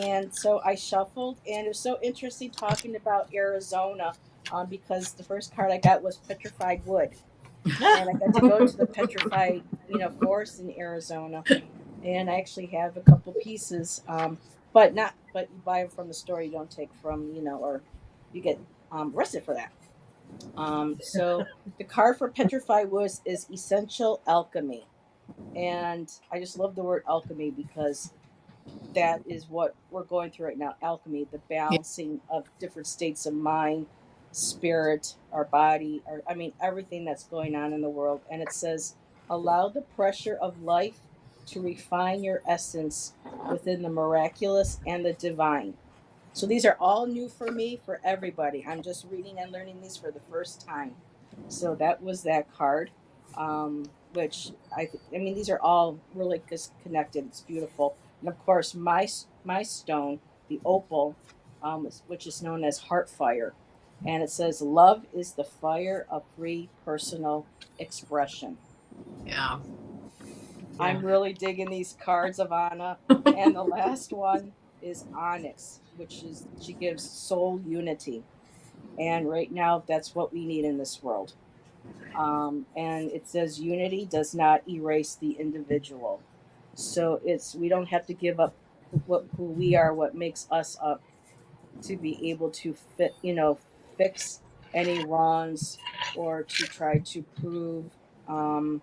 And so I shuffled, and it was so interesting talking about Arizona, because the first card I got was petrified wood, and I got to go to the petrified, forest in Arizona, and I actually have a couple pieces, but you buy them from the store. You don't take from, or you get arrested for that. So the card for petrified wood is essential alchemy, and I just love the word alchemy because that is what we're going through right now. Alchemy, the Yeah. balancing of different states of mind, spirit, our body, everything that's going on in the world. And it says, allow the pressure of life to refine your essence within the miraculous and the divine. So these are all new for me, for everybody. I'm just reading and learning these for the first time. So that was that card, which these are all really just connected. It's beautiful, and of course, my stone, the opal, which is known as heart fire, and it says, "Love is the fire of free personal expression." Yeah. I'm really digging these cards of Anna. And the last one is Onyx, which is she gives soul unity. And right now, that's what we need in this world. And it says unity does not erase the individual. So we don't have to give up who we are, what makes us up, to be able to fix any wrongs, or to try to prove, um,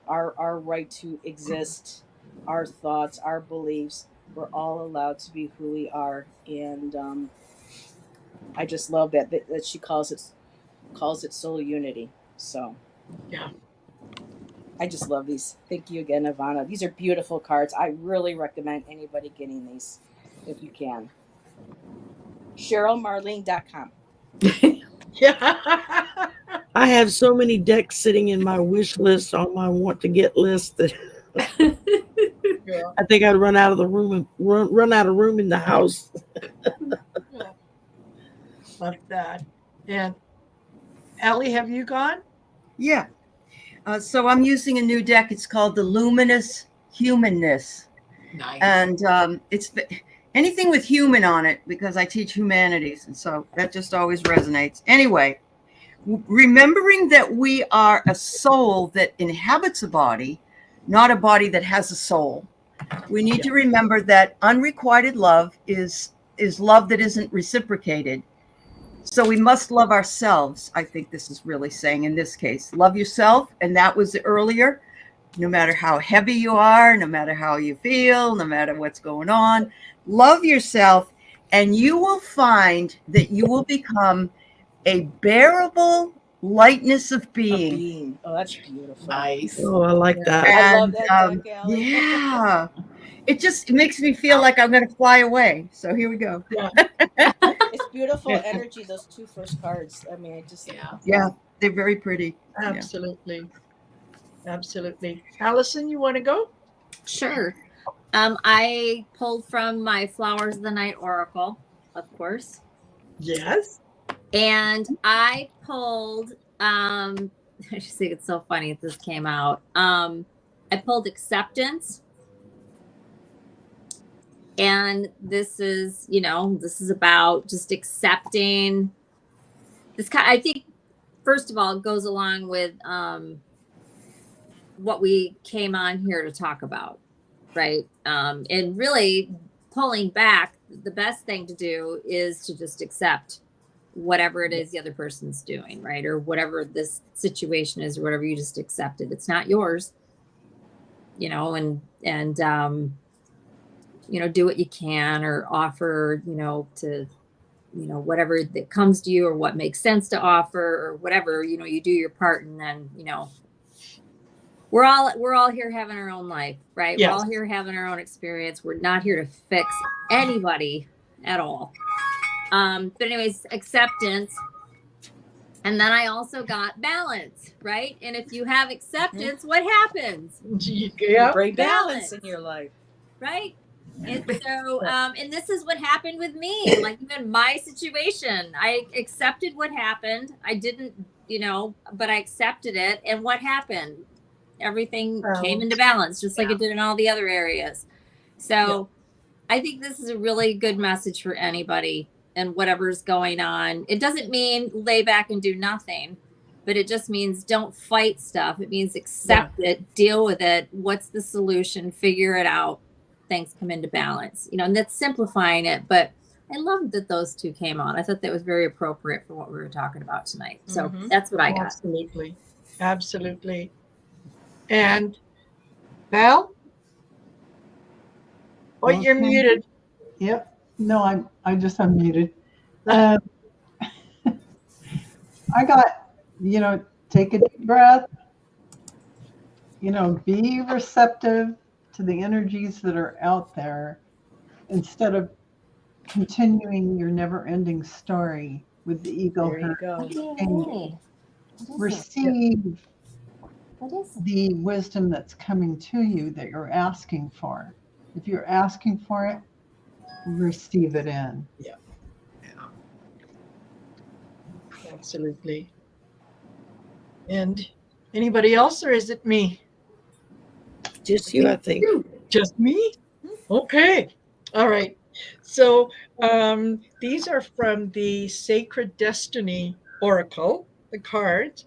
our right to exist, our thoughts, our beliefs. We're all allowed to be who we are, and I just love that she calls it soul unity. So Yeah. I just love these. Thank you again, Ivana. These are beautiful cards. I really recommend anybody getting these if you can. CherylMarlene.com. Yeah. I have so many decks sitting in my wish list on my want to get list that Yeah. I think I'd run out of the room and run out of room in the house. Yeah. Love that. And Allie, have you gone? Yeah. So I'm using a new deck. It's called the Luminous Humanness. Nice. And it's anything with human on it because I teach humanities. And so that just always resonates. Anyway, remembering that we are a soul that inhabits a body, not a body that has a soul. We need to remember that unrequited love is love that isn't reciprocated. So we must love ourselves. I think this is really saying in this case, love yourself. And that was earlier. No matter how heavy you are, no matter how you feel, no matter what's going on, love yourself, and you will find that you will become a bearable lightness of A being. being. Oh, that's beautiful. Nice. Oh, I like that. I love And that deck, Allie. yeah, it makes me feel like I'm going to fly away. So here we go. Yeah. It's beautiful energy, those two first cards. I just, Yeah. Yeah, they're very pretty. Absolutely. Absolutely. Allison, you want to go? Sure. I pulled from my Flowers of the Night Oracle, of course. Yes. And I pulled I just think it's so funny that this came out. I pulled acceptance. And this is about just accepting this I think first of all it goes along with what we came on here to talk about, right? And really pulling back, the best thing to do is to just accept whatever it is the other person's doing, right? Or whatever this situation is, or whatever, you just accept it. It's not yours, and do what you can, or offer, to, whatever that comes to you, or what makes sense to offer, or whatever, you do your part, and then, we're all here having our own life, right? Yes. We're all here having our own experience. We're not here to fix anybody at all. But anyways, acceptance. And then I also got balance, right? And if you have acceptance, what happens? Yeah. bring balance in your life. Right? And so, and this is what happened with me. Like, even my situation, I accepted what happened. I didn't, but I accepted it. And what happened? Everything came into balance, just like it did in all the other areas. So I think this is a really good message for anybody and whatever's going on. It doesn't mean lay back and do nothing, but it just means don't fight stuff. It means accept it, deal with it. What's the solution? Figure it out. Things come into balance, and that's simplifying it. But I love that those two came on. I thought that was very appropriate for what we were talking about tonight. So that's what I got. Absolutely. Absolutely. And Val? Oh, you're Okay. muted. Yep. No, I just unmuted. I got, take a deep breath, be receptive to the energies that are out there instead of continuing your never ending story with the ego There you hurt. go. Receive the wisdom that's coming to you that you're asking for. If you're asking for it, receive it in. Yeah. Absolutely. And anybody else, or is it me? Just you, I think. Just me? Okay. All right. So these are from the Sacred Destiny Oracle, the cards.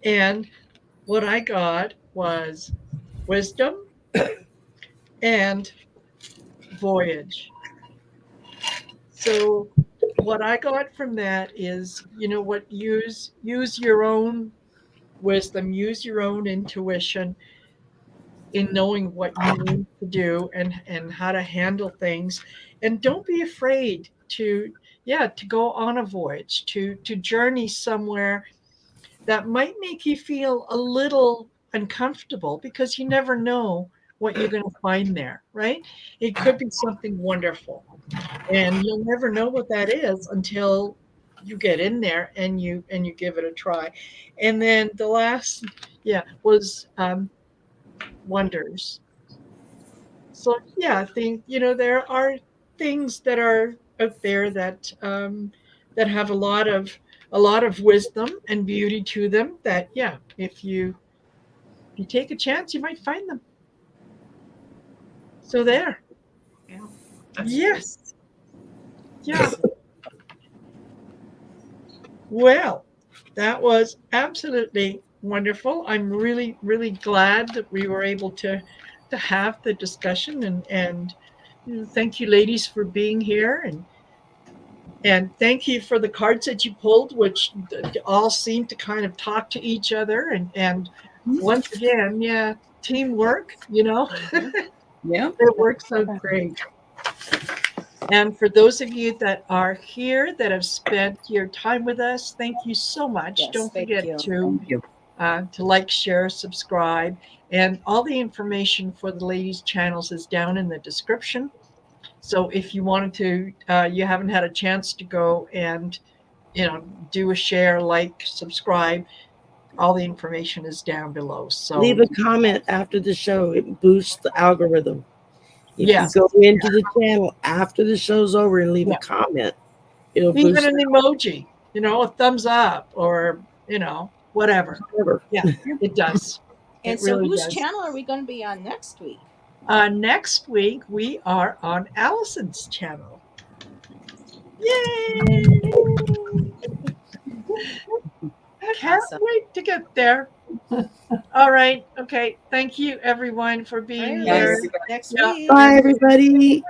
And what I got was wisdom and voyage. So what I got from that is, what use your own wisdom, use your own intuition in knowing what you need to do and how to handle things. And don't be afraid to go on a voyage, to journey somewhere that might make you feel a little uncomfortable, because you never know what you're going to find there, right? It could be something wonderful, and you'll never know what that is until you get in there and you give it a try. And then the last was wonders. So I think there are things that are out there that that have a lot of wisdom and beauty to them, that if you take a chance, you might find them. So there. Yeah, that's Yes. Yeah. Well, that was absolutely wonderful. I'm really, really glad that we were able to have the discussion, and thank you, ladies, for being here, and thank you for the cards that you pulled, which all seem to kind of talk to each other, and once again, teamwork. Yeah. It works out great. And for those of you that are here, that have spent your time with us, thank you so much. Yes, Don't thank forget you. Thank you. to like, share, subscribe, and all the information for the ladies' channels is down in the description. So if you wanted to, you haven't had a chance to go and do a share, like, subscribe, all the information is down below. So Leave a comment after the show. It boosts the algorithm. If yes, you go into the channel after the show's over and leave a comment, it'll boost even an emoji, a thumbs up, or whatever. whatever. Yeah, it does. And It so, really whose does. channel are we going to be on next week? Next week we are on Allison's channel. Yay! Can't Awesome. wait to get there. All right. Okay. Thank you, everyone, for being All right, here. next Yeah. week. Bye, everybody.